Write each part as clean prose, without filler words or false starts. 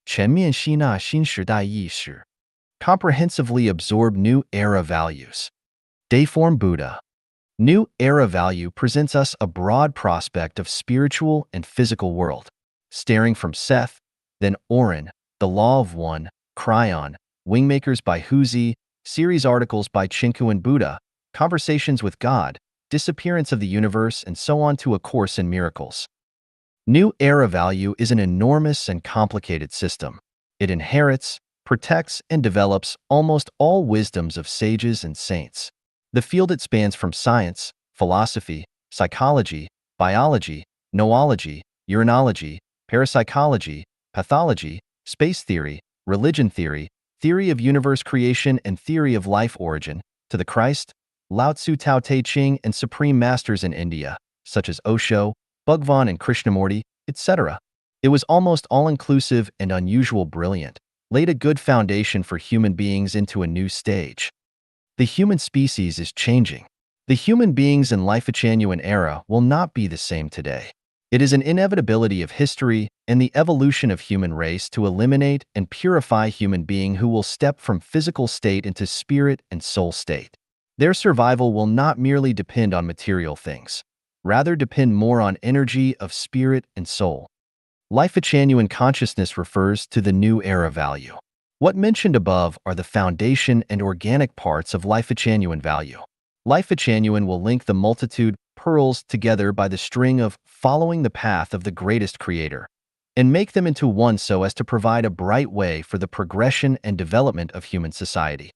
全面吸纳新时代意识, comprehensively absorb new era values. Deiform Buddha. New era value presents us a broad prospect of spiritual and physical world, starting from Seth, then Orin, The Law of One, Cryon, Wingmakers by Huzi, series articles by Chinkuan Buddha, Conversations with God, Disappearance of the Universe, and so on to A Course in Miracles. New era value is an enormous and complicated system. It inherits, protects, and develops almost all wisdoms of sages and saints. The field it spans from science, philosophy, psychology, biology, noology, urinology, parapsychology, pathology, space theory, religion theory, theory of universe creation and theory of life origin, to the Christ, Lao Tzu, Tao Te Ching, and supreme masters in India, such as Osho, Bhagwan and Krishnamurti, etc. It was almost all-inclusive and unusual brilliant, laid a good foundation for human beings into a new stage. The human species is changing. The human beings in Life-Genuine era will not be the same today. It is an inevitability of history and the evolution of human race to eliminate and purify human being who will step from physical state into spirit and soul state. Their survival will not merely depend on material things, rather depend more on energy of spirit and soul. Life-Genuine consciousness refers to the new era value. What mentioned above are the foundation and organic parts of Life-Genuine value. Life-Genuine will link the multitude pearls together by the string of following the path of the greatest creator, and make them into one so as to provide a bright way for the progression and development of human society.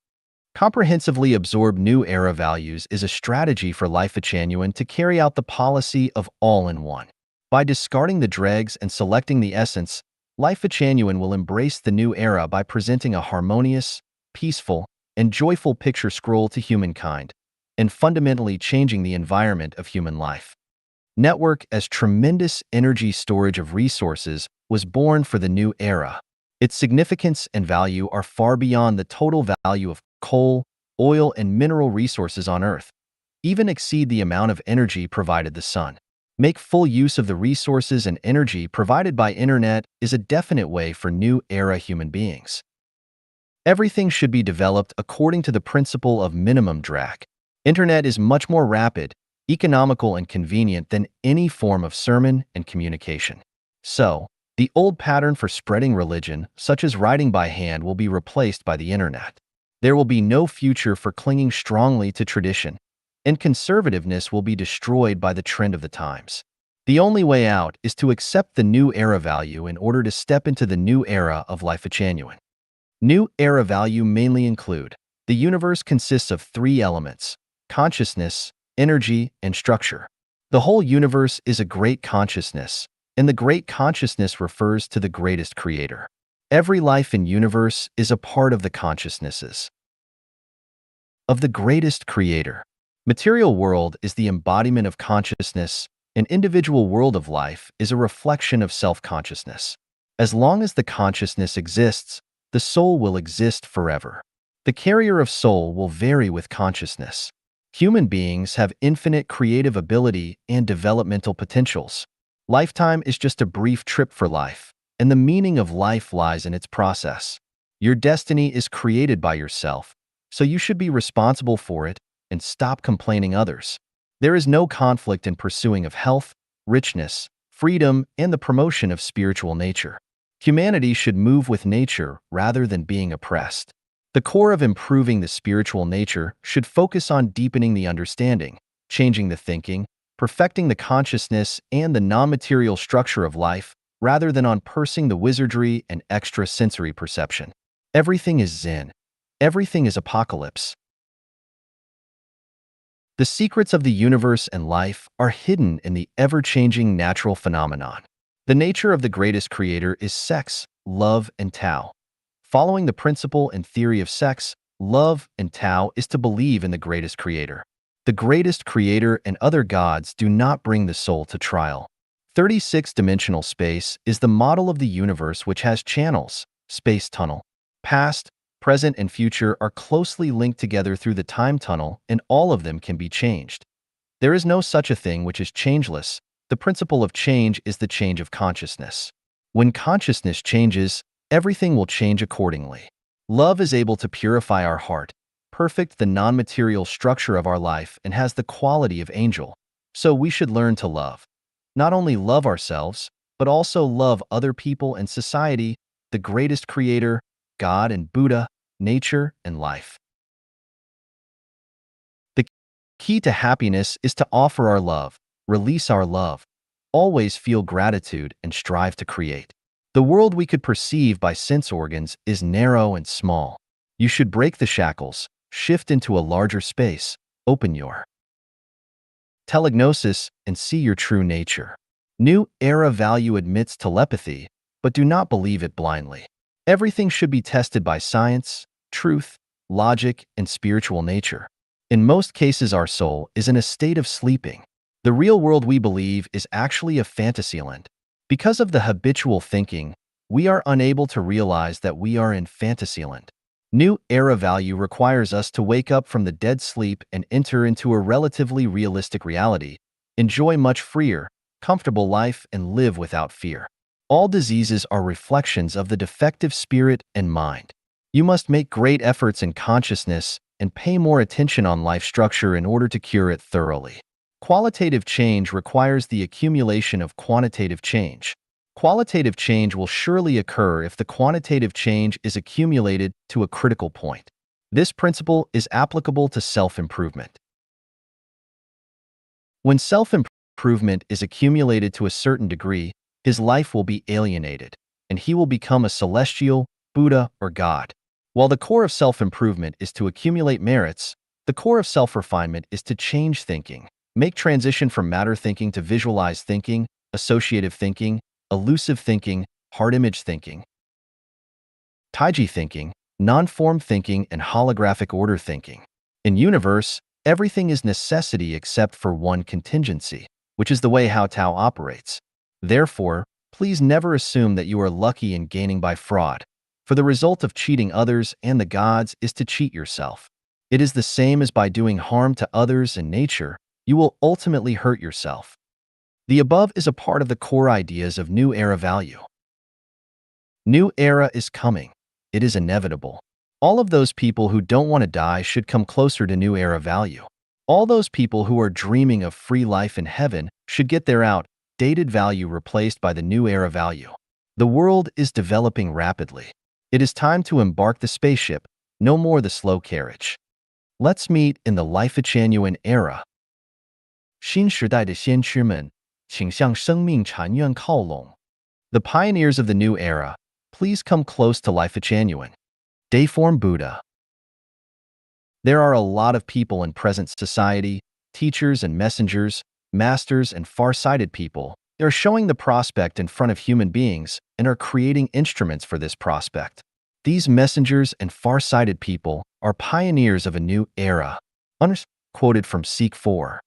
Comprehensively absorb new era values is a strategy for Life-Genuine to carry out the policy of all-in-one. By discarding the dregs and selecting the essence, Life-Genuine will embrace the new era by presenting a harmonious, peaceful, and joyful picture scroll to humankind, and fundamentally changing the environment of human life. Network as tremendous energy storage of resources was born for the new era. Its significance and value are far beyond the total value of coal, oil, and mineral resources on Earth, even exceed the amount of energy provided the sun. Make full use of the resources and energy provided by Internet is a definite way for new era human beings. Everything should be developed according to the principle of minimum drag. Internet is much more rapid, economical, and convenient than any form of sermon and communication. So, the old pattern for spreading religion, such as writing by hand, will be replaced by the Internet. There will be no future for clinging strongly to tradition, and conservativeness will be destroyed by the trend of the times. The only way out is to accept the new era value in order to step into the new era of Life-Genuine. New era value mainly include: the universe consists of three elements: consciousness, energy, and structure. The whole universe is a great consciousness, and the great consciousness refers to the greatest creator. Every life in universe is a part of the consciousnesses of the greatest creator. Material world is the embodiment of consciousness. An individual world of life is a reflection of self-consciousness. As long as the consciousness exists, the soul will exist forever. The carrier of soul will vary with consciousness. Human beings have infinite creative ability and developmental potentials. Lifetime is just a brief trip for life, and the meaning of life lies in its process. Your destiny is created by yourself, so you should be responsible for it and stop complaining others. There is no conflict in pursuing of health, richness, freedom, and the promotion of spiritual nature. Humanity should move with nature rather than being oppressed. The core of improving the spiritual nature should focus on deepening the understanding, changing the thinking, perfecting the consciousness and the non-material structure of life, rather than on pursing the wizardry and extra-sensory perception. Everything is Zen. Everything is apocalypse. The secrets of the universe and life are hidden in the ever-changing natural phenomenon. The nature of the greatest creator is sex, love, and Tao. Following the principle and theory of sex, love, and Tao is to believe in the greatest creator. The greatest creator and other gods do not bring the soul to trial. 36-dimensional space is the model of the universe, which has channels, space tunnel. Past, present, and future are closely linked together through the time tunnel, and all of them can be changed. There is no such a thing which is changeless. The principle of change is the change of consciousness. When consciousness changes, everything will change accordingly. Love is able to purify our heart, perfect the non-material structure of our life, and has the quality of angel. So we should learn to love. Not only love ourselves, but also love other people and society, the greatest creator, God and Buddha, nature and life. The key to happiness is to offer our love, release our love, always feel gratitude and strive to create. The world we could perceive by sense organs is narrow and small. You should break the shackles, shift into a larger space, open your telegnosis, and see your true nature. New Era value admits telepathy, but do not believe it blindly. Everything should be tested by science, truth, logic, and spiritual nature. In most cases, our soul is in a state of sleeping. The real world we believe is actually a fantasyland. Because of the habitual thinking, we are unable to realize that we are in fantasyland. New Era value requires us to wake up from the dead sleep and enter into a relatively realistic reality, enjoy much freer, comfortable life, and live without fear. All diseases are reflections of the defective spirit and mind. You must make great efforts in consciousness and pay more attention on life structure in order to cure it thoroughly. Qualitative change requires the accumulation of quantitative change. Qualitative change will surely occur if the quantitative change is accumulated to a critical point. This principle is applicable to self-improvement. When self-improvement is accumulated to a certain degree, his life will be alienated, and he will become a celestial, Buddha, or God. While the core of self-improvement is to accumulate merits, the core of self-refinement is to change thinking, make transition from matter thinking to visualized thinking, associative thinking, elusive thinking, hard image thinking, Taiji thinking, non-form thinking, and holographic order thinking. In universe, everything is necessity except for one contingency, which is the way how Tao operates. Therefore, please never assume that you are lucky in gaining by fraud, for the result of cheating others and the gods is to cheat yourself. It is the same as by doing harm to others and nature, you will ultimately hurt yourself. The above is a part of the core ideas of New Era value. New Era is coming. It is inevitable. All of those people who don't want to die should come closer to New Era value. All those people who are dreaming of free life in heaven should get their outdated value replaced by the New Era value. The world is developing rapidly. It is time to embark the spaceship, no more the slow carriage. Let's meet in the Life-Genuine Era. 新时代的先驱们，请向生命禅院靠拢. The pioneers of the new era, please come close to Life-Genuine. Dayform Buddha. There are a lot of people in present society, teachers and messengers, masters and far-sighted people. They are showing the prospect in front of human beings and are creating instruments for this prospect. These messengers and far-sighted people are pioneers of a new era. Quoted from Seek 4.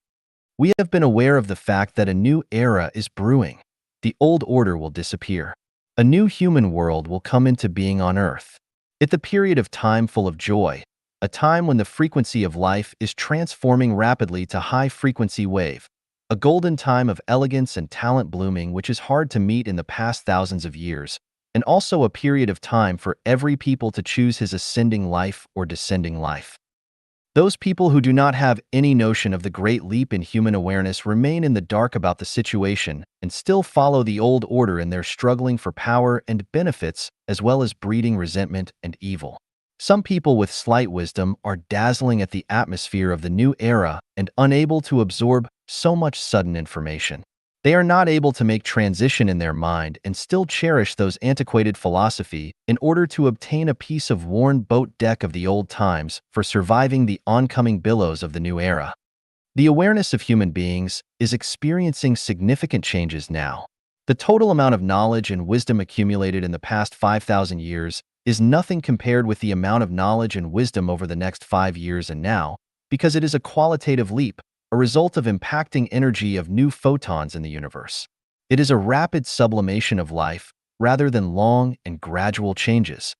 We have been aware of the fact that a new era is brewing. The old order will disappear. A new human world will come into being on Earth. It's the period of time full of joy, a time when the frequency of life is transforming rapidly to high-frequency wave, a golden time of elegance and talent blooming which is hard to meet in the past thousands of years, and also a period of time for every people to choose his ascending life or descending life. Those people who do not have any notion of the great leap in human awareness remain in the dark about the situation and still follow the old order in their struggling for power and benefits as well as breeding resentment and evil. Some people with slight wisdom are dazzling at the atmosphere of the new era and unable to absorb so much sudden information. They are not able to make transition in their mind and still cherish those antiquated philosophy in order to obtain a piece of worn boat deck of the old times for surviving the oncoming billows of the new era. The awareness of human beings is experiencing significant changes now. The total amount of knowledge and wisdom accumulated in the past 5,000 years is nothing compared with the amount of knowledge and wisdom over the next 5 years and now, because it is a qualitative leap, a result of impacting energy of new photons in the universe. It is a rapid sublimation of life rather than long and gradual changes.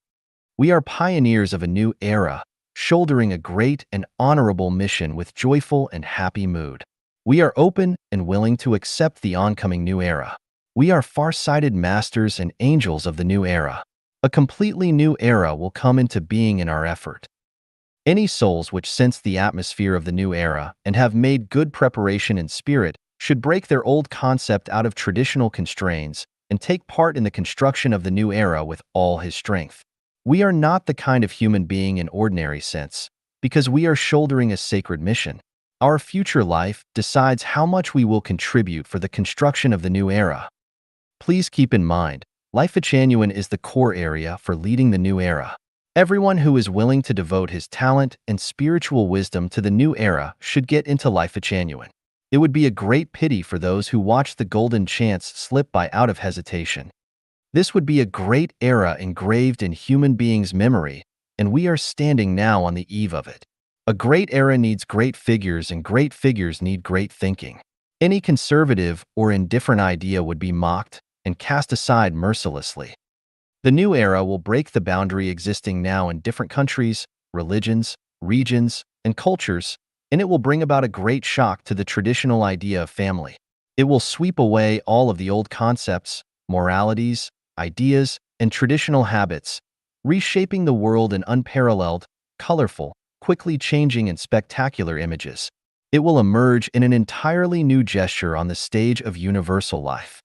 We are pioneers of a new era, shouldering a great and honorable mission with joyful and happy mood. We are open and willing to accept the oncoming new era. We are far-sighted masters and angels of the new era. A completely new era will come into being in our effort. Any souls which sense the atmosphere of the new era and have made good preparation in spirit should break their old concept out of traditional constraints and take part in the construction of the new era with all his strength. We are not the kind of human being in ordinary sense, because we are shouldering a sacred mission. Our future life decides how much we will contribute for the construction of the new era. Please keep in mind, Life Genuine is the core area for leading the new era. Everyone who is willing to devote his talent and spiritual wisdom to the new era should get into Life Genuine. It would be a great pity for those who watch the golden chance slip by out of hesitation. This would be a great era engraved in human beings' memory, and we are standing now on the eve of it. A great era needs great figures, and great figures need great thinking. Any conservative or indifferent idea would be mocked and cast aside mercilessly. The new era will break the boundary existing now in different countries, religions, regions, and cultures, and it will bring about a great shock to the traditional idea of family. It will sweep away all of the old concepts, moralities, ideas, and traditional habits, reshaping the world in unparalleled, colorful, quickly changing and spectacular images. It will emerge in an entirely new gesture on the stage of universal life.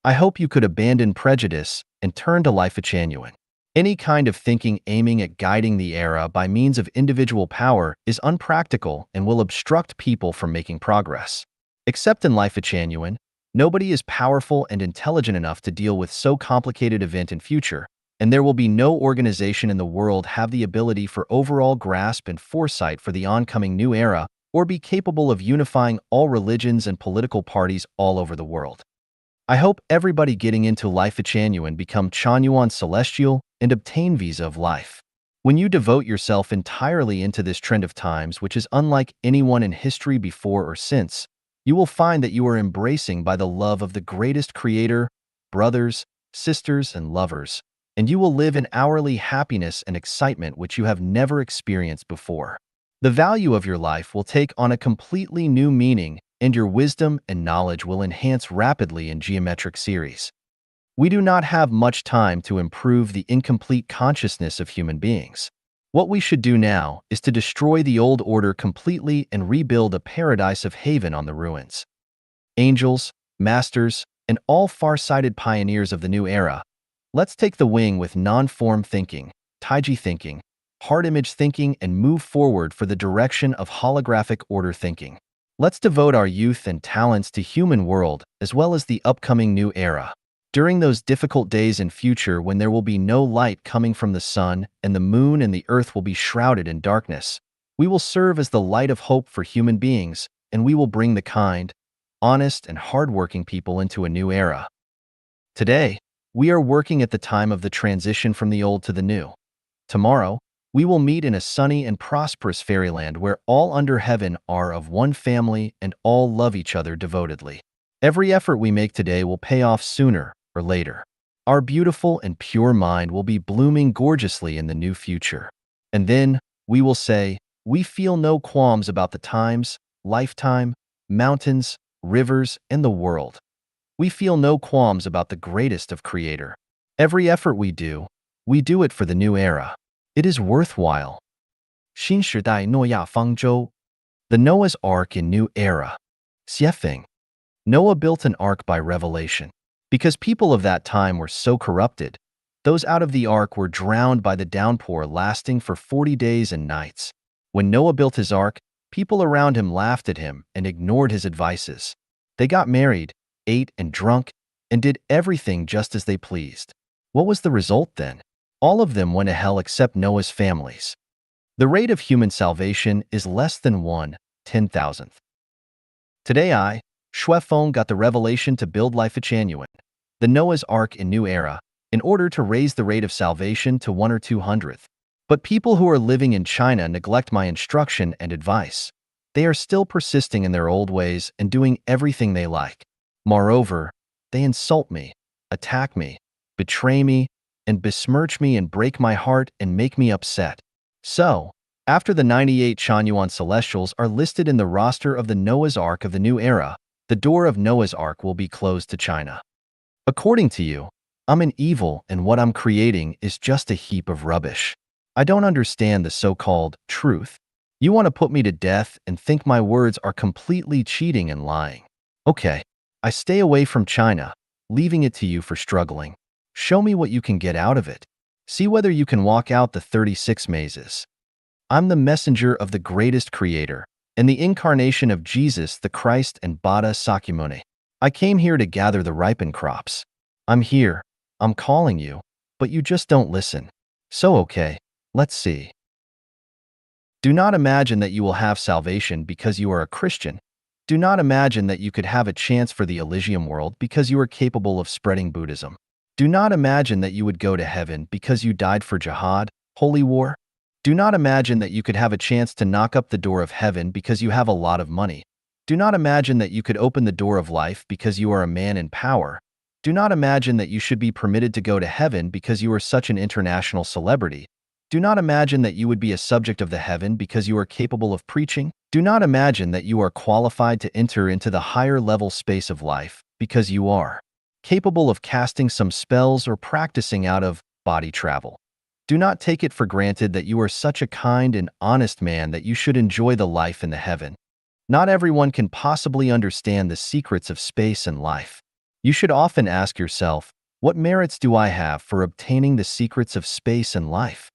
I hope you could abandon prejudice and turn to Life Genuine. Any kind of thinking aiming at guiding the era by means of individual power is unpractical and will obstruct people from making progress. Except in Life Genuine, nobody is powerful and intelligent enough to deal with so complicated event in future, and there will be no organization in the world have the ability for overall grasp and foresight for the oncoming new era or be capable of unifying all religions and political parties all over the world. I hope everybody getting into Life Genuine become Chanyuan Celestial and obtain Visa of Life. When you devote yourself entirely into this trend of times, which is unlike anyone in history before or since, you will find that you are embracing by the love of the greatest creator, brothers, sisters, and lovers, and you will live in hourly happiness and excitement which you have never experienced before. The value of your life will take on a completely new meaning, and your wisdom and knowledge will enhance rapidly in geometric series. We do not have much time to improve the incomplete consciousness of human beings. What we should do now is to destroy the old order completely and rebuild a paradise of haven on the ruins. Angels, masters, and all far-sighted pioneers of the new era, let's take the wing with non-form thinking, Taiji thinking, hard image thinking, and move forward for the direction of holographic order thinking. Let's devote our youth and talents to human world as well as the upcoming new era. During those difficult days in future when there will be no light coming from the sun and the moon and the earth will be shrouded in darkness, we will serve as the light of hope for human beings, and we will bring the kind, honest, and hardworking people into a new era. Today, we are working at the time of the transition from the old to the new. Tomorrow, we will meet in a sunny and prosperous fairyland where all under heaven are of one family and all love each other devotedly. Every effort we make today will pay off sooner or later. Our beautiful and pure mind will be blooming gorgeously in the new future. And then, we will say, we feel no qualms about the times, lifetime, mountains, rivers, and the world. We feel no qualms about the greatest of Creator. Every effort we do it for the new era. It is worthwhile. 新时代诺亚方舟 The Noah's Ark in New Era. Xiefeng. Noah built an ark by revelation. Because people of that time were so corrupted, those out of the ark were drowned by the downpour lasting for 40 days and nights. When Noah built his ark, people around him laughed at him and ignored his advices. They got married, ate and drunk, and did everything just as they pleased. What was the result then? All of them went to hell except Noah's families. The rate of human salvation is less than 1/10,000th. Today Shuefeng, got the revelation to build Life Genuine, the Noah's Ark in New Era, in order to raise the rate of salvation to 1 or 200th. But people who are living in China neglect my instruction and advice. They are still persisting in their old ways and doing everything they like. Moreover, they insult me, attack me, betray me, and besmirch me and break my heart and make me upset. So, after the 98 Chanyuan Celestials are listed in the roster of the Noah's Ark of the new era, the door of Noah's Ark will be closed to China. According to you, I'm an evil, and what I'm creating is just a heap of rubbish. I don't understand the so-called truth. You want to put me to death and think my words are completely cheating and lying. Okay, I stay away from China, leaving it to you for struggling. Show me what you can get out of it. See whether you can walk out the 36 mazes. I'm the messenger of the greatest creator, and the incarnation of Jesus the Christ and Buddha Sakyamuni. I came here to gather the ripened crops. I'm here, I'm calling you, but you just don't listen. So okay, let's see. Do not imagine that you will have salvation because you are a Christian. Do not imagine that you could have a chance for the Elysium world because you are capable of spreading Buddhism. Do not imagine that you would go to heaven because you died for jihad, holy war. Do not imagine that you could have a chance to knock up the door of heaven because you have a lot of money. Do not imagine that you could open the door of life because you are a man in power. Do not imagine that you should be permitted to go to heaven because you are such an international celebrity. Do not imagine that you would be a subject of the heaven because you are capable of preaching. Do not imagine that you are qualified to enter into the higher level space of life because you are capable of casting some spells or practicing out of body travel. Do not take it for granted that you are such a kind and honest man that you should enjoy the life in the heaven. Not everyone can possibly understand the secrets of space and life. You should often ask yourself, what merits do I have for obtaining the secrets of space and life?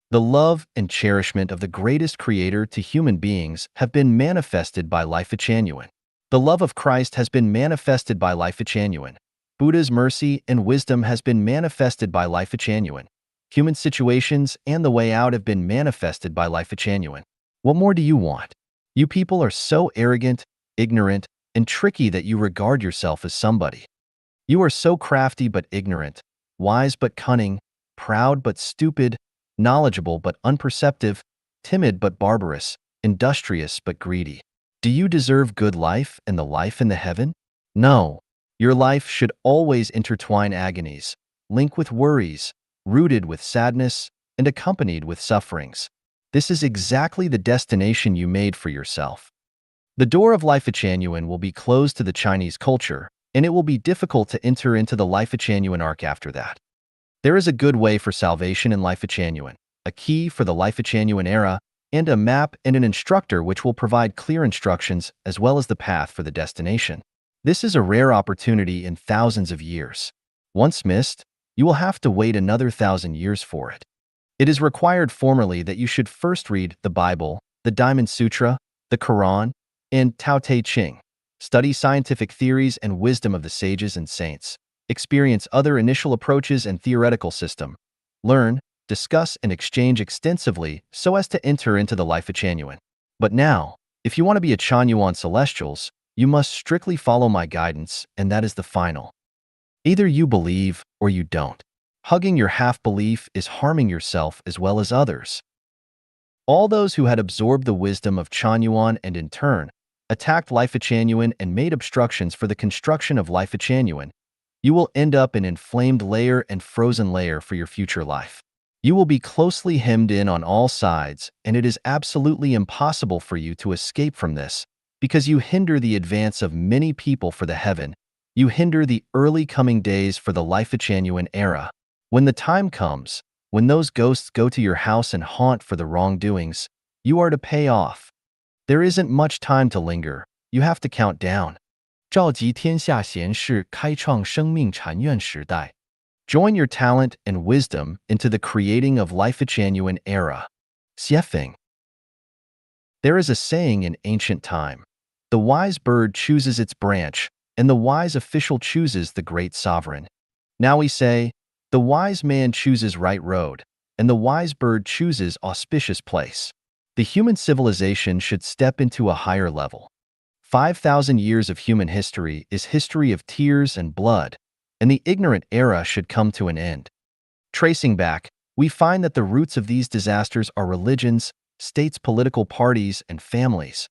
The love and cherishment of the greatest creator to human beings have been manifested by Life Genuine. The love of Christ has been manifested by Life Genuine. Buddha's mercy and wisdom has been manifested by Life Genuine. Human situations and the way out have been manifested by Life Genuine. What more do you want? You people are so arrogant, ignorant, and tricky that you regard yourself as somebody. You are so crafty but ignorant, wise but cunning, proud but stupid, knowledgeable but unperceptive, timid but barbarous, industrious but greedy. Do you deserve good life and the life in the heaven? No. Your life should always intertwine agonies, link with worries, rooted with sadness, and accompanied with sufferings. This is exactly the destination you made for yourself. The door of Life Genuine will be closed to the Chinese culture, and it will be difficult to enter into the Life Genuine arc after that. There is a good way for salvation in Life Genuine, a key for the Life Genuine era, and a map and an instructor which will provide clear instructions as well as the path for the destination. This is a rare opportunity in thousands of years. Once missed, you will have to wait another 1,000 years for it. It is required formally that you should first read the Bible, the Diamond Sutra, the Quran, and Tao Te Ching, study scientific theories and wisdom of the sages and saints, experience other initial approaches and theoretical system, learn, discuss, and exchange extensively so as to enter into the Life Genuine. But now, if you want to be a Chanyuan Celestials, you must strictly follow my guidance, and that is the final. Either you believe or you don't. Hugging your half-belief is harming yourself as well as others. All those who had absorbed the wisdom of Chanyuan and in turn, attacked Life Genuine and made obstructions for the construction of Life Genuine, you will end up an inflamed layer and frozen layer for your future life. You will be closely hemmed in on all sides, and it is absolutely impossible for you to escape from this, because you hinder the advance of many people for the heaven. You hinder the early coming days for the Life Genuine era. When the time comes, when those ghosts go to your house and haunt for the wrongdoings, you are to pay off. There isn't much time to linger. You have to count down. 召集天下贤士，开创生命禅院时代。Join your talent and wisdom into the creating of Life Genuine era. Xiefeng. There is a saying in ancient time, the wise bird chooses its branch, and the wise official chooses the great sovereign. Now we say, the wise man chooses right road, and the wise bird chooses auspicious place. The human civilization should step into a higher level. 5,000 years of human history is history of tears and blood, and the ignorant era should come to an end. Tracing back, we find that the roots of these disasters are religions, states, political parties, and families.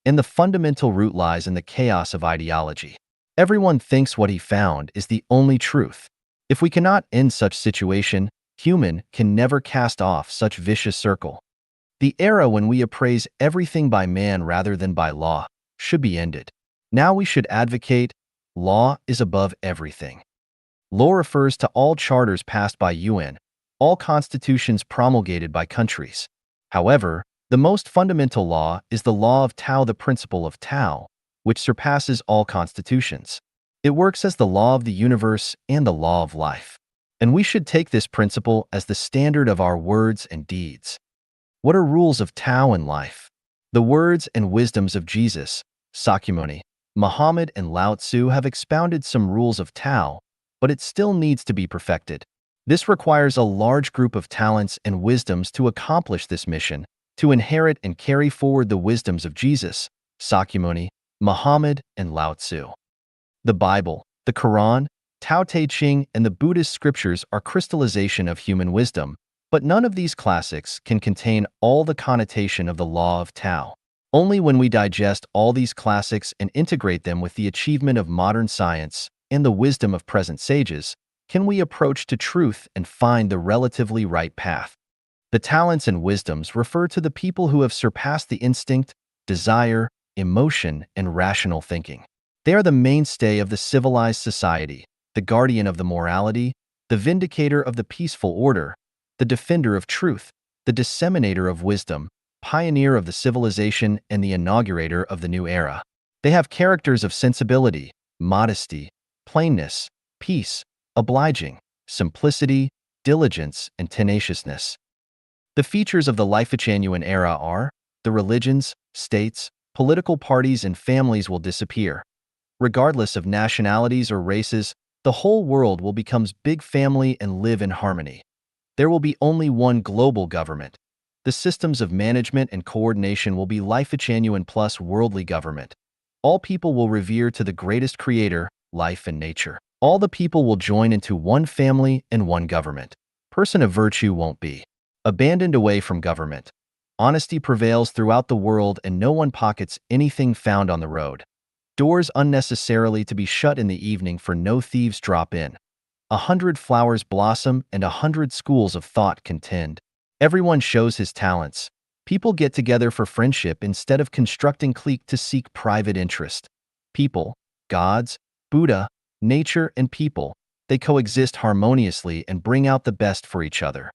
And the fundamental root lies in the chaos of ideology. Everyone thinks what he found is the only truth. If we cannot end such situation, human can never cast off such vicious circle. The era when we appraise everything by man rather than by law should be ended. Now we should advocate, law is above everything. Law refers to all charters passed by UN, all constitutions promulgated by countries. However, the most fundamental law is the law of Tao, the principle of Tao, which surpasses all constitutions. It works as the law of the universe and the law of life. And we should take this principle as the standard of our words and deeds. What are rules of Tao in life? The words and wisdoms of Jesus, Sakyamuni, Muhammad, and Lao Tzu have expounded some rules of Tao, but it still needs to be perfected. This requires a large group of talents and wisdoms to accomplish this mission, to inherit and carry forward the wisdoms of Jesus, Sakyamuni, Muhammad, and Lao Tzu. The Bible, the Quran, Tao Te Ching, and the Buddhist scriptures are crystallization of human wisdom, but none of these classics can contain all the connotation of the law of Tao. Only when we digest all these classics and integrate them with the achievement of modern science and the wisdom of present sages, can we approach to truth and find the relatively right path. The talents and wisdoms refer to the people who have surpassed the instinct, desire, emotion, and rational thinking. They are the mainstay of the civilized society, the guardian of the morality, the vindicator of the peaceful order, the defender of truth, the disseminator of wisdom, pioneer of the civilization, and the inaugurator of the new era. They have characters of sensibility, modesty, plainness, peace, obliging, simplicity, diligence, and tenaciousness. The features of the Life-Genuine era are: the religions, states, political parties, and families will disappear. Regardless of nationalities or races, the whole world will become big family and live in harmony. There will be only one global government. The systems of management and coordination will be Life-Genuine plus worldly government. All people will revere to the greatest creator, life and nature. All the people will join into one family and one government. Person of virtue won't be abandoned away from government. Honesty prevails throughout the world and no one pockets anything found on the road. Doors unnecessarily to be shut in the evening, for no thieves drop in. 100 flowers blossom and 100 schools of thought contend. Everyone shows his talents. People get together for friendship instead of constructing clique to seek private interest. People, gods, Buddha, nature, and people, they coexist harmoniously and bring out the best for each other.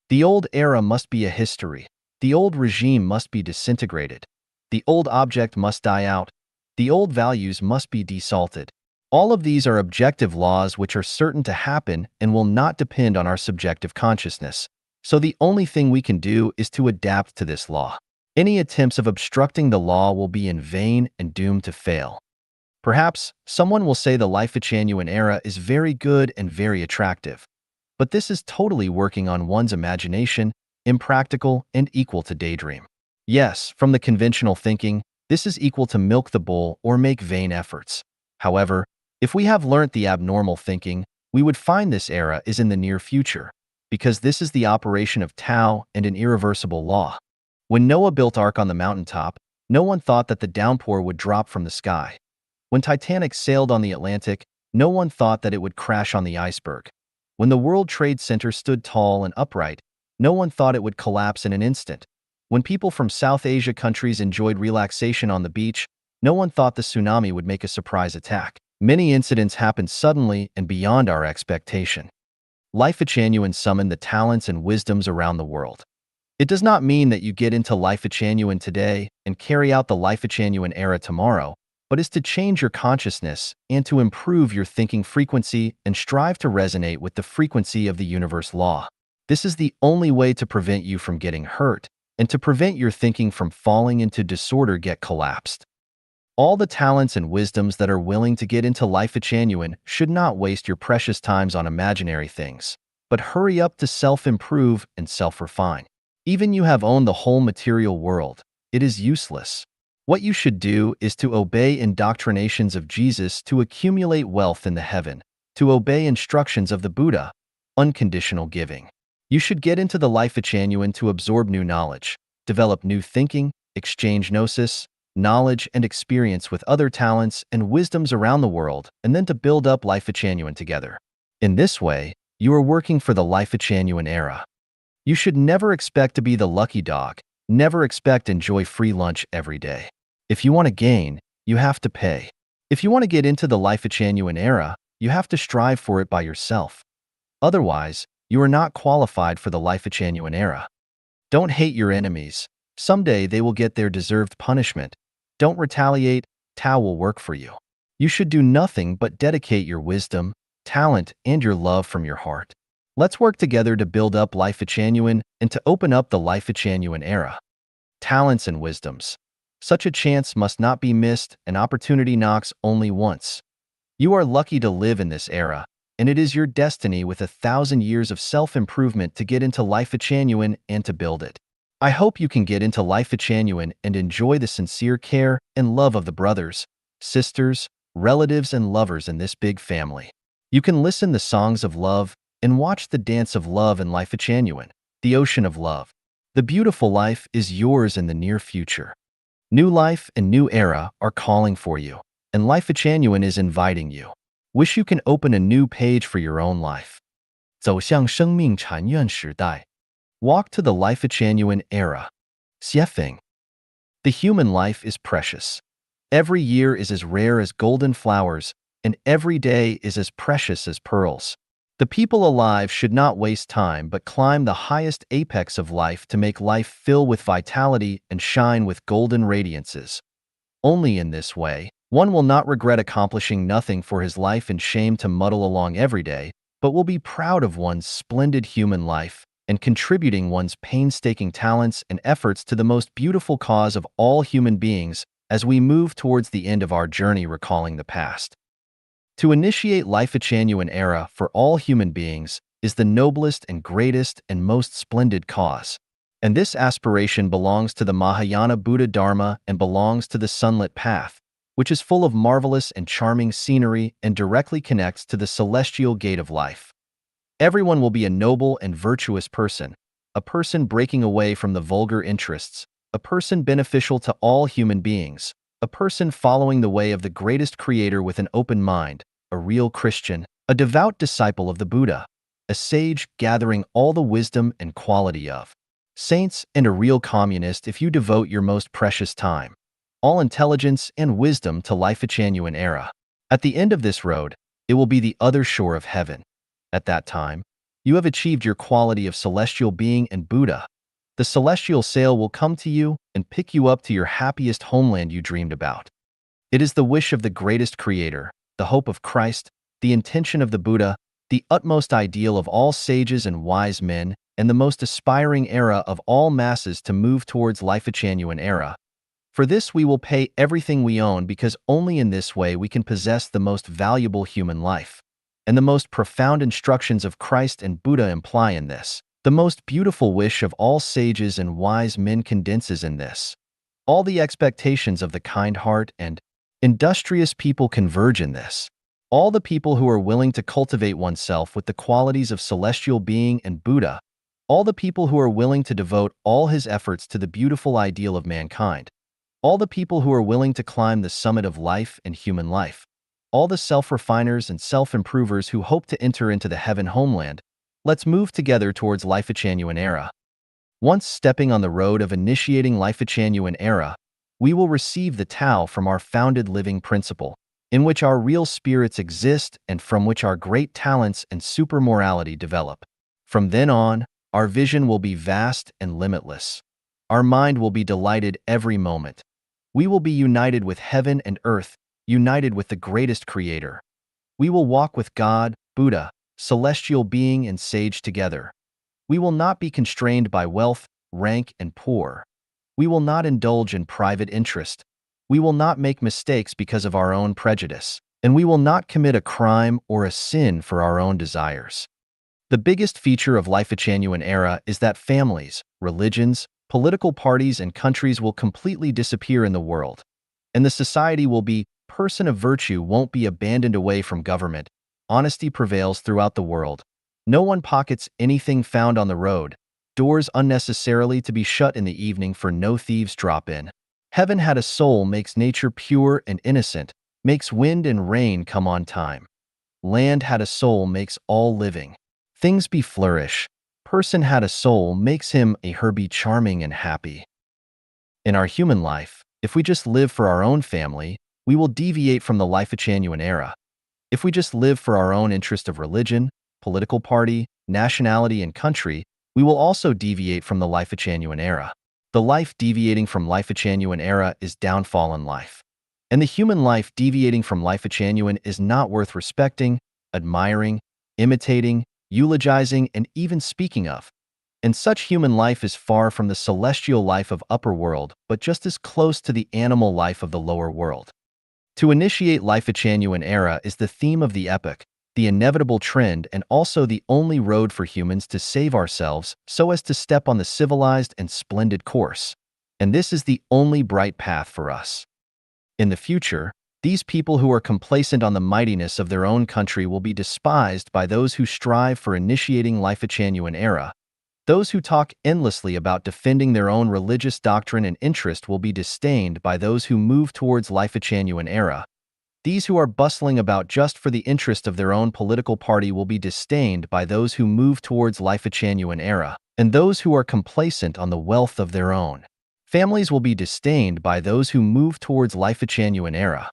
The old era must be a history. The old regime must be disintegrated. The old object must die out. The old values must be desalted. All of these are objective laws which are certain to happen and will not depend on our subjective consciousness. So the only thing we can do is to adapt to this law. Any attempts of obstructing the law will be in vain and doomed to fail. Perhaps someone will say the Life-Genuine era is very good and very attractive. But this is totally working on one's imagination, impractical, and equal to daydream. Yes, from the conventional thinking, this is equal to milk the bull or make vain efforts. However, if we have learnt the abnormal thinking, we would find this era is in the near future, because this is the operation of Tao and an irreversible law. When Noah built Ark on the mountaintop, no one thought that the downpour would drop from the sky. When Titanic sailed on the Atlantic, no one thought that it would crash on the iceberg. When the World Trade Center stood tall and upright, no one thought it would collapse in an instant. When people from South Asia countries enjoyed relaxation on the beach, no one thought the tsunami would make a surprise attack. Many incidents happened suddenly and beyond our expectation. Life-Genuine summoned the talents and wisdoms around the world. It does not mean that you get into Life-Genuine today and carry out the Life-Genuine era tomorrow, but is to change your consciousness and to improve your thinking frequency and strive to resonate with the frequency of the universe law. This is the only way to prevent you from getting hurt and to prevent your thinking from falling into disorder get collapsed. All the talents and wisdoms that are willing to get into Life-Genuine should not waste your precious times on imaginary things, but hurry up to self-improve and self-refine. Even you have owned the whole material world, it is useless. What you should do is to obey indoctrinations of Jesus to accumulate wealth in the heaven, to obey instructions of the Buddha, unconditional giving. You should get into the Life-Genuine to absorb new knowledge, develop new thinking, exchange gnosis, knowledge and experience with other talents and wisdoms around the world, and then to build up Life-Genuine together. In this way, you are working for the Life-Genuine era. You should never expect to be the lucky dog, never expect enjoy free lunch every day. If you want to gain, you have to pay. If you want to get into the Life-Genuine era, You have to strive for it by yourself. Otherwise, you are not qualified for the Life Genuine era. Don't hate your enemies. Someday they will get their deserved punishment. Don't retaliate. Tao will work for you. You should do nothing but dedicate your wisdom, talent, and your love from your heart. Let's work together to build up Life Genuine and to open up the Life Genuine era. Talents and wisdoms. Such a chance must not be missed. An opportunity knocks only once. You are lucky to live in this era, and it is your destiny with 1,000 years of self-improvement to get into Life Genuine and to build it. I hope you can get into Life Genuine and enjoy the sincere care and love of the brothers, sisters, relatives, and lovers in this big family. You can listen the songs of love and watch the dance of love in Life Genuine, the ocean of love. The beautiful life is yours in the near future. New life and new era are calling for you, and Life Genuine is inviting you. Wish you can open a new page for your own life. 走向生命禅院时代. Walk to the Life Genuine era. Xiefeng. The human life is precious. Every year is as rare as golden flowers, and every day is as precious as pearls. The people alive should not waste time but climb the highest apex of life to make life fill with vitality and shine with golden radiances. Only in this way, one will not regret accomplishing nothing for his life and shame to muddle along every day, but will be proud of one's splendid human life and contributing one's painstaking talents and efforts to the most beautiful cause of all human beings as we move towards the end of our journey recalling the past. To initiate Life Genuine era for all human beings is the noblest and greatest and most splendid cause. And this aspiration belongs to the Mahayana Buddha Dharma and belongs to the sunlit path, which is full of marvelous and charming scenery and directly connects to the celestial gate of life. Everyone will be a noble and virtuous person, a person breaking away from the vulgar interests, a person beneficial to all human beings, a person following the way of the greatest creator with an open mind, a real Christian, a devout disciple of the Buddha, a sage gathering all the wisdom and quality of saints, and a real communist if you devote your most precious time, all intelligence and wisdom to Life Genuine era. At the end of this road, it will be the other shore of heaven. At that time, you have achieved your quality of celestial being and Buddha. The celestial sail will come to you and pick you up to your happiest homeland you dreamed about. It is the wish of the greatest creator, the hope of Christ, the intention of the Buddha, the utmost ideal of all sages and wise men, and the most aspiring era of all masses to move towards Life Genuine era. For this we will pay everything we own because only in this way we can possess the most valuable human life. And the most profound instructions of Christ and Buddha imply in this. The most beautiful wish of all sages and wise men condenses in this. All the expectations of the kind heart and industrious people converge in this. All the people who are willing to cultivate oneself with the qualities of celestial being and Buddha, all the people who are willing to devote all his efforts to the beautiful ideal of mankind, all the people who are willing to climb the summit of life and human life, all the self-refiners and self-improvers who hope to enter into the heaven homeland, let's move together towards Life Genuine era. Once stepping on the road of initiating Life Genuine era, we will receive the Tao from our founded living principle, in which our real spirits exist and from which our great talents and supermorality develop. From then on, our vision will be vast and limitless. Our mind will be delighted every moment. We will be united with heaven and earth, united with the greatest creator. We will walk with God, Buddha, celestial being and sage together. We will not be constrained by wealth, rank, and poor. We will not indulge in private interest. We will not make mistakes because of our own prejudice, and we will not commit a crime or a sin for our own desires. The biggest feature of Life Genuine era is that families, religions, political parties, and countries will completely disappear in the world, and the society will be person of virtue won't be abandoned away from government. Honesty prevails throughout the world. No one pockets anything found on the road. Doors unnecessarily to be shut in the evening for no thieves drop in. Heaven had a soul makes nature pure and innocent, makes wind and rain come on time. Land had a soul makes all living things be flourish. Person had a soul makes him a her be charming and happy. In our human life, if we just live for our own family, we will deviate from the Life Genuine era. If we just live for our own interest of religion, political party, nationality, and country, we will also deviate from the life of genuine era. The life deviating from life of genuine era is downfall in life. And the human life deviating from life of genuine is not worth respecting, admiring, imitating, eulogizing, and even speaking of. And such human life is far from the celestial life of upper world, but just as close to the animal life of the lower world. To initiate life of genuine era is the theme of the epoch, the inevitable trend, and also the only road for humans to save ourselves so as to step on the civilized and splendid course. And this is the only bright path for us. In the future, these people who are complacent on the mightiness of their own country will be despised by those who strive for initiating life of genuine era. Those who talk endlessly about defending their own religious doctrine and interest will be disdained by those who move towards life of genuine era. These who are bustling about just for the interest of their own political party will be disdained by those who move towards life of genuine era, and those who are complacent on the wealth of their own families will be disdained by those who move towards life of genuine era.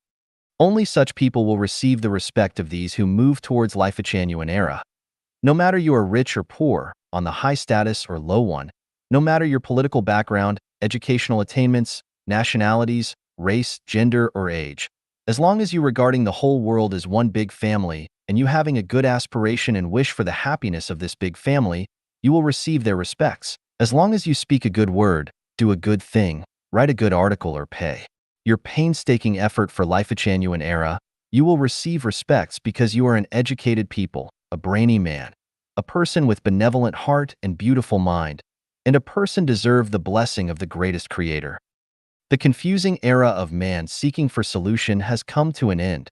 Only such people will receive the respect of these who move towards life of genuine era. No matter you are rich or poor, on the high status or low one, no matter your political background, educational attainments, nationalities, race, gender, or age, as long as you regarding the whole world as one big family and you having a good aspiration and wish for the happiness of this big family, you will receive their respects. As long as you speak a good word, do a good thing, write a good article, or pay your painstaking effort for life of genuine era, you will receive respects because you are an educated people, a brainy man, a person with benevolent heart and beautiful mind, and a person deserve the blessing of the greatest creator. The confusing era of man seeking for solution has come to an end,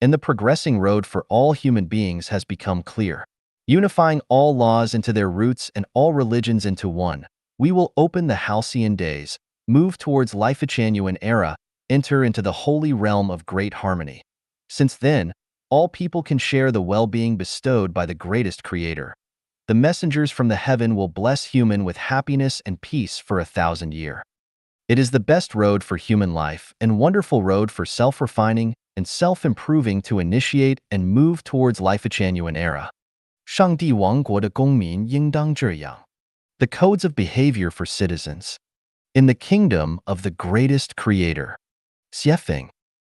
and the progressing road for all human beings has become clear. Unifying all laws into their roots and all religions into one, we will open the halcyon days, move towards life of genuine era, enter into the holy realm of great harmony. Since then, all people can share the well-being bestowed by the greatest creator. The messengers from the heaven will bless human with happiness and peace for 1,000 years. It is the best road for human life and wonderful road for self-refining and self-improving to initiate and move towards life of genuine era. 上帝王国的公民应当这样. The codes of behavior for citizens. In the kingdom of the greatest creator. Xiefeng.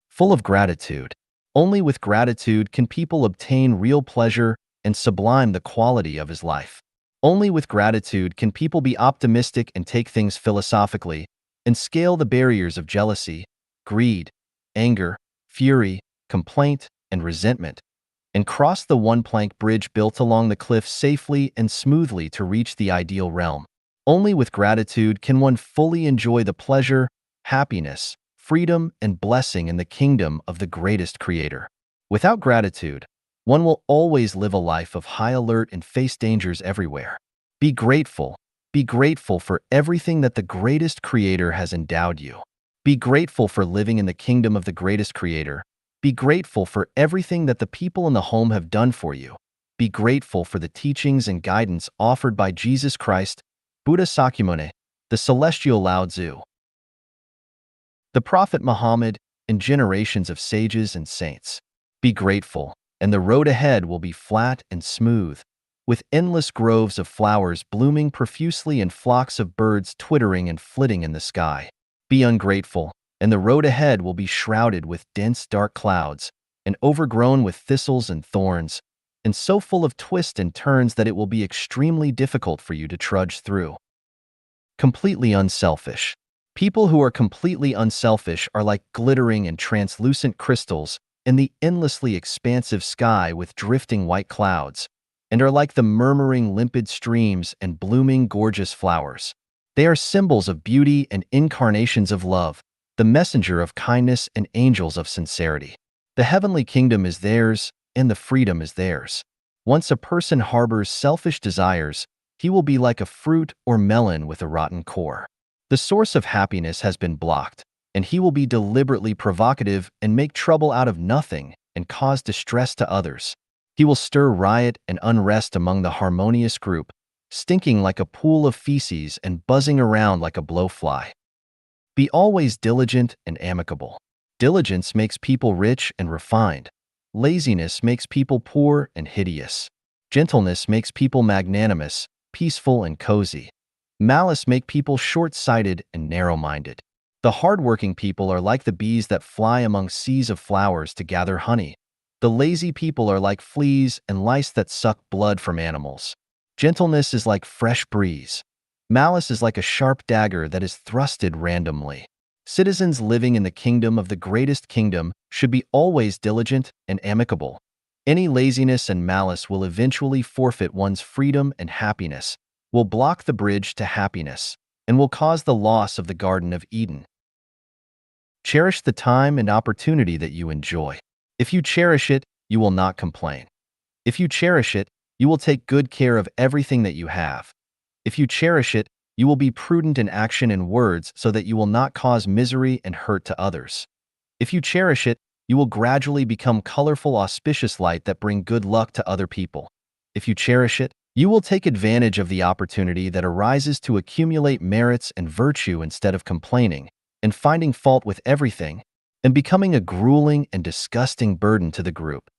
Full of gratitude. Only with gratitude can people obtain real pleasure and sublime the quality of his life. Only with gratitude can people be optimistic and take things philosophically, and scale the barriers of jealousy, greed, anger, fury, complaint, and resentment, and cross the one-plank bridge built along the cliff safely and smoothly to reach the ideal realm. Only with gratitude can one fully enjoy the pleasure, happiness, freedom, and blessing in the kingdom of the greatest creator. Without gratitude, one will always live a life of high alert and face dangers everywhere. Be grateful. Be grateful for everything that the greatest creator has endowed you. Be grateful for living in the kingdom of the greatest creator. Be grateful for everything that the people in the home have done for you. Be grateful for the teachings and guidance offered by Jesus Christ, Buddha Sakyamuni, the celestial Lao Tzu, the Prophet Muhammad, and generations of sages and saints. Be grateful, and the road ahead will be flat and smooth, with endless groves of flowers blooming profusely and flocks of birds twittering and flitting in the sky. Be ungrateful, and the road ahead will be shrouded with dense dark clouds and overgrown with thistles and thorns, and so full of twists and turns that it will be extremely difficult for you to trudge through. Completely unselfish. People who are completely unselfish are like glittering and translucent crystals in the endlessly expansive sky with drifting white clouds, and are like the murmuring limpid streams and blooming gorgeous flowers. They are symbols of beauty and incarnations of love, the messenger of kindness and angels of sincerity. The heavenly kingdom is theirs, and the freedom is theirs. Once a person harbors selfish desires, he will be like a fruit or melon with a rotten core. The source of happiness has been blocked, and he will be deliberately provocative and make trouble out of nothing and cause distress to others. He will stir riot and unrest among the harmonious group, stinking like a pool of feces and buzzing around like a blowfly. Be always diligent and amicable. Diligence makes people rich and refined. Laziness makes people poor and hideous. Gentleness makes people magnanimous, peaceful, and cozy. Malice make people short-sighted and narrow-minded. The hardworking people are like the bees that fly among seas of flowers to gather honey. The lazy people are like fleas and lice that suck blood from animals. Gentleness is like fresh breeze. Malice is like a sharp dagger that is thrusted randomly. Citizens living in the kingdom of the greatest kingdom should be always diligent and amicable. Any laziness and malice will eventually forfeit one's freedom and happiness, will block the bridge to happiness, and will cause the loss of the Garden of Eden. Cherish the time and opportunity that you enjoy. If you cherish it, you will not complain. If you cherish it, you will take good care of everything that you have. If you cherish it, you will be prudent in action and words so that you will not cause misery and hurt to others. If you cherish it, you will gradually become colorful, auspicious light that bring good luck to other people. If you cherish it, you will take advantage of the opportunity that arises to accumulate merits and virtue instead of complaining and finding fault with everything and becoming a grueling and disgusting burden to the group.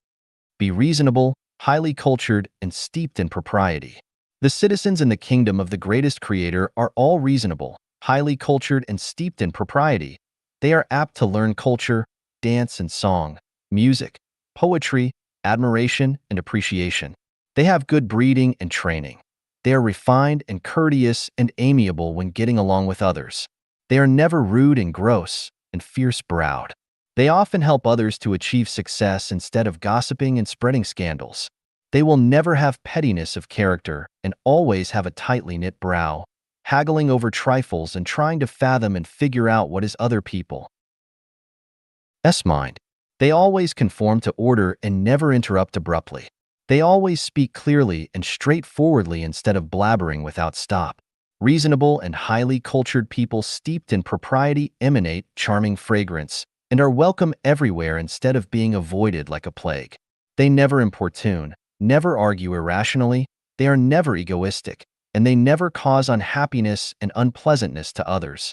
Be reasonable, highly cultured, and steeped in propriety. The citizens in the kingdom of the greatest creator are all reasonable, highly cultured, and steeped in propriety. They are apt to learn culture, dance and song, music, poetry, admiration, and appreciation. They have good breeding and training. They are refined and courteous and amiable when getting along with others. They are never rude and gross and fierce-browed. They often help others to achieve success instead of gossiping and spreading scandals. They will never have pettiness of character and always have a tightly knit brow, haggling over trifles and trying to fathom and figure out what is other people's mind. They always conform to order and never interrupt abruptly. They always speak clearly and straightforwardly instead of blabbering without stop. Reasonable and highly cultured people steeped in propriety emanate charming fragrance and are welcome everywhere instead of being avoided like a plague. They never importune, never argue irrationally, they are never egoistic, and they never cause unhappiness and unpleasantness to others.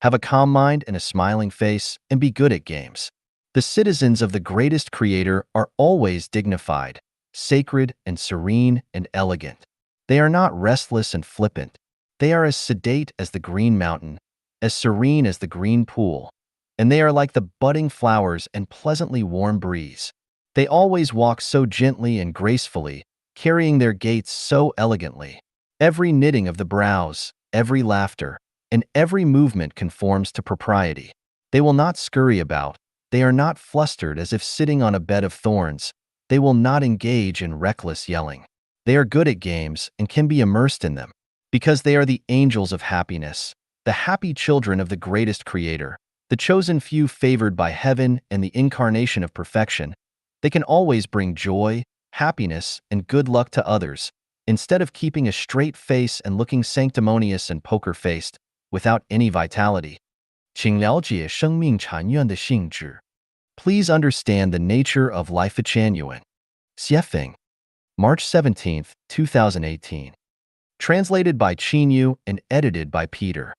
Have a calm mind and a smiling face, and be good at games. The citizens of the greatest creator are always dignified, sacred and serene and elegant. They are not restless and flippant. They are as sedate as the green mountain, as serene as the green pool, and they are like the budding flowers and pleasantly warm breeze. They always walk so gently and gracefully, carrying their gaits so elegantly. Every knitting of the brows, every laughter, and every movement conforms to propriety. They will not scurry about. They are not flustered as if sitting on a bed of thorns. They will not engage in reckless yelling. They are good at games and can be immersed in them, because they are the angels of happiness, the happy children of the greatest creator, the chosen few favored by heaven and the incarnation of perfection. They can always bring joy, happiness, and good luck to others, instead of keeping a straight face and looking sanctimonious and poker-faced, without any vitality. 请了解生命禅院的性质. Please understand the nature of Life at Chanyuan. Xiefeng, March 17, 2018. Translated by Chinyu and edited by Peter.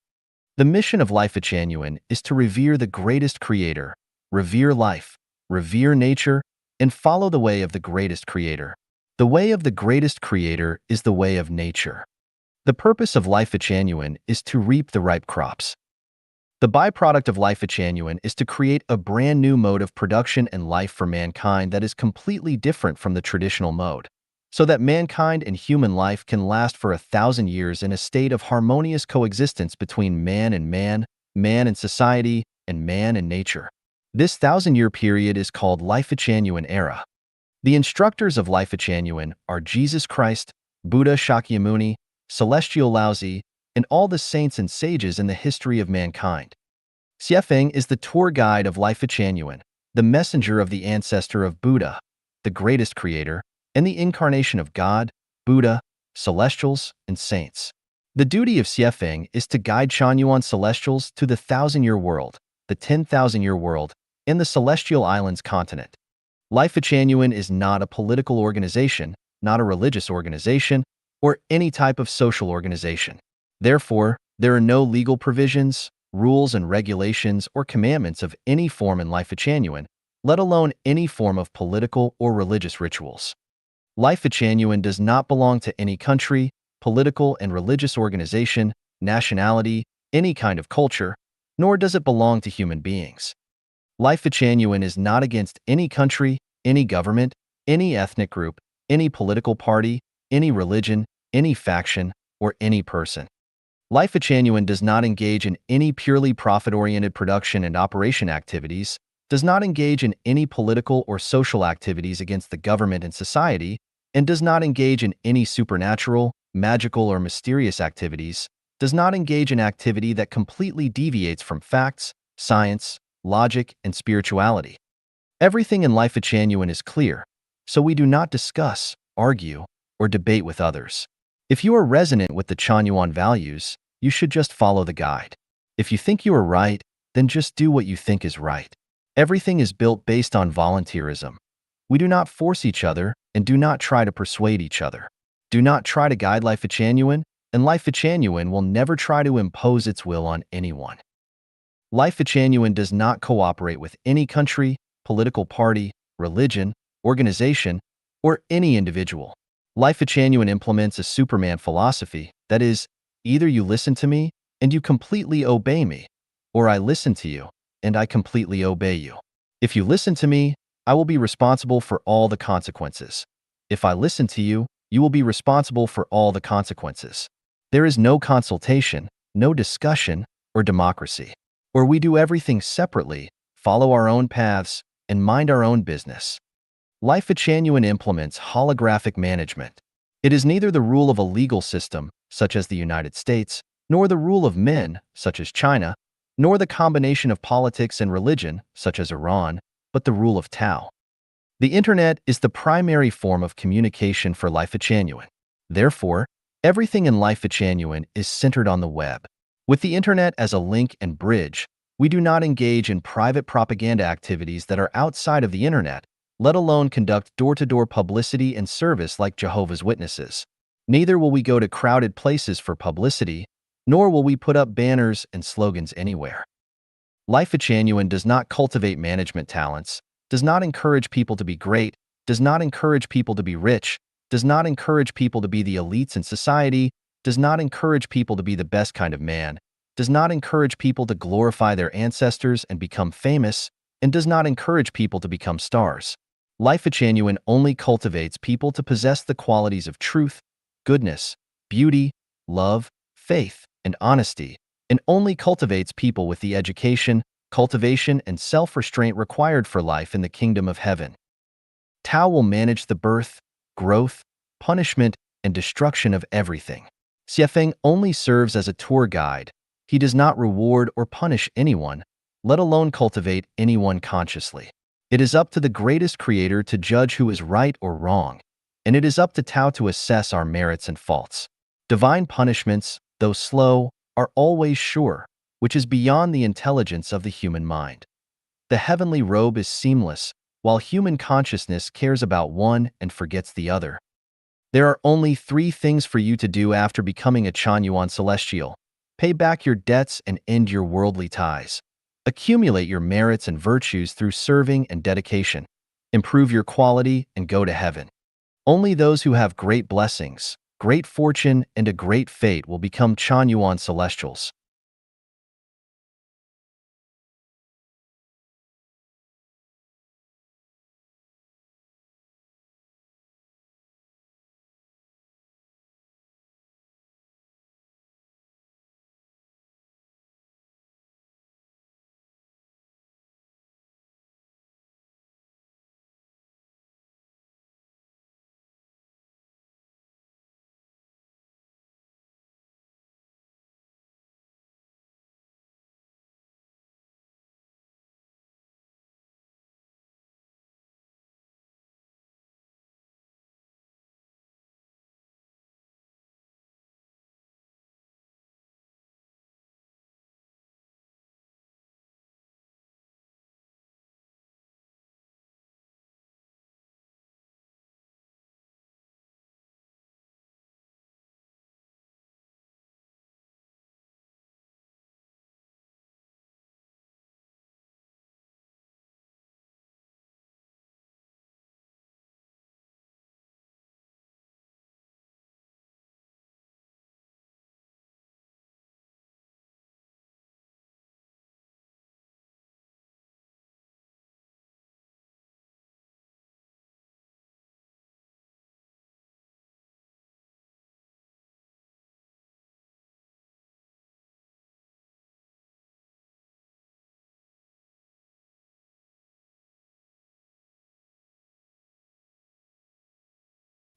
The mission of Life at Chanyuan is to revere the greatest creator, revere life, revere nature, and follow the way of the greatest creator. The way of the greatest creator is the way of nature. The purpose of Life at Chanyuan is to reap the ripe crops. The byproduct of Life at Chanyuan is to create a brand new mode of production and life for mankind that is completely different from the traditional mode, so that mankind and human life can last for 1,000 years in a state of harmonious coexistence between man and society, and man and nature. This 1,000-year period is called Life at Chanyuan era. The instructors of Life at Chanyuan are Jesus Christ, Buddha Shakyamuni, Celestial Laozi, and all the saints and sages in the history of mankind. Xiefeng is the tour guide of Life at Chanyuan, the messenger of the ancestor of Buddha, the greatest creator, and the incarnation of God, Buddha, celestials, and saints. The duty of Xiefeng is to guide Chanyuan celestials to the 1,000-year world, the 10,000-year world, and the Celestial Islands continent. Life at Chanyuan is not a political organization, not a religious organization, or any type of social organization. Therefore, there are no legal provisions, rules and regulations, or commandments of any form in Life at Chanyuan, let alone any form of political or religious rituals. Life Genuine does not belong to any country, political and religious organization, nationality, any kind of culture, nor does it belong to human beings. Life Genuine is not against any country, any government, any ethnic group, any political party, any religion, any faction, or any person. Life Genuine does not engage in any purely profit-oriented production and operation activities, does not engage in any political or social activities against the government and society, and does not engage in any supernatural, magical, or mysterious activities, does not engage in activity that completely deviates from facts, science, logic, and spirituality. Everything in Life Genuine is clear, so we do not discuss, argue, or debate with others. If you are resonant with the Chanyuan values, you should just follow the guide. If you think you are right, then just do what you think is right. Everything is built based on volunteerism. We do not force each other and do not try to persuade each other. Do not try to guide Life Genuine, and Life Genuine will never try to impose its will on anyone. Life Genuine does not cooperate with any country, political party, religion, organization, or any individual. Life Genuine implements a Superman philosophy, that is, either you listen to me and you completely obey me, or I listen to you and I completely obey you. If you listen to me, I will be responsible for all the consequences. If I listen to you, you will be responsible for all the consequences. There is no consultation, no discussion, or democracy. Or we do everything separately, follow our own paths, and mind our own business. Life Genuine implements holographic management. It is neither the rule of a legal system, such as the United States, nor the rule of men, such as China, nor the combination of politics and religion, such as Iran, but the rule of Tao. The Internet is the primary form of communication for Life Genuine. Therefore, everything in Life Genuine is centered on the web. With the Internet as a link and bridge, we do not engage in private propaganda activities that are outside of the Internet, let alone conduct door-to-door publicity and service like Jehovah's Witnesses. Neither will we go to crowded places for publicity, nor will we put up banners and slogans anywhere. Life Genuine does not cultivate management talents, does not encourage people to be great, does not encourage people to be rich, does not encourage people to be the elites in society, does not encourage people to be the best kind of man, does not encourage people to glorify their ancestors and become famous, and does not encourage people to become stars. Life Genuine only cultivates people to possess the qualities of truth, goodness, beauty, love, faith, and honesty, and only cultivates people with the education, cultivation, and self-restraint required for life in the kingdom of heaven. Tao will manage the birth, growth, punishment, and destruction of everything. Xiefeng only serves as a tour guide. He does not reward or punish anyone, let alone cultivate anyone consciously. It is up to the greatest creator to judge who is right or wrong, and it is up to Tao to assess our merits and faults. Divine punishments, though slow, are always sure, which is beyond the intelligence of the human mind. The heavenly robe is seamless, while human consciousness cares about one and forgets the other. There are only 3 things for you to do after becoming a Chanyuan Celestial. Pay back your debts and end your worldly ties. Accumulate your merits and virtues through serving and dedication. Improve your quality and go to heaven. Only those who have great blessings, great fortune, and a great fate will become Chanyuan Celestials.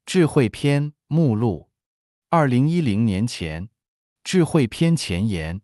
智慧篇目录，2010年前，智慧篇前言。